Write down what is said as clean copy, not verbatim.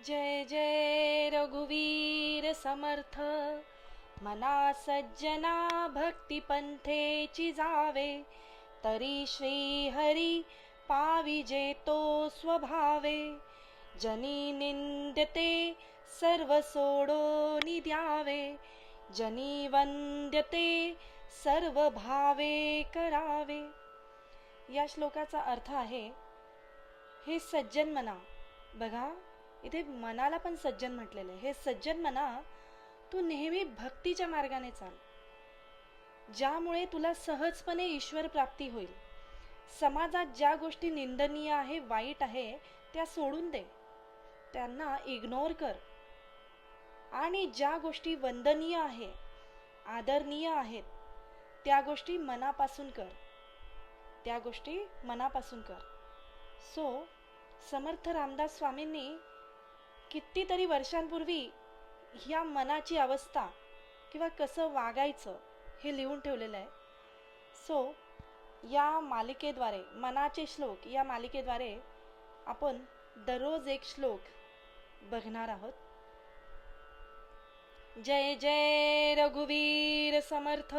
जय जय रघुवीर समर्थ. मना सज्जना भक्ती पंथेची जावे. तरी श्री हरी पाविजे तो स्वभावे. जनी निंद्यते सर्व सोडोनि द्यावे. जनी वंद्यते सर्व भावे करावे. या श्लोकाचा अर्थ आहे, हे सज्जन मना. बघा, इथे मनाला पण सज्जन म्हटलेलं आहे. हे सज्जन मना, तू नेहमी भक्तीच्या मार्गाने चाल, ज्यामुळे तुला सहजपणे ईश्वर प्राप्ती होईल. समाजात ज्या गोष्टी निंदनीय आहे, वाईट आहे, त्या सोडून दे, त्यांना इग्नोर कर. आणि ज्या गोष्टी वंदनीय आहे, आदरणीय आहेत, त्या गोष्टी मनापासून कर. त्या गोष्टी मनापासून कर. समर्थ रामदास स्वामींनी कितीतरी वर्षांपूर्वी ह्या मनाची अवस्था किंवा कसं वागायचं हे लिहून ठेवलेलं आहे. या मालिकेद्वारे, मनाचे श्लोक या मालिकेद्वारे आपण दररोज एक श्लोक बघणार आहोत. जय जय रघुवीर समर्थ.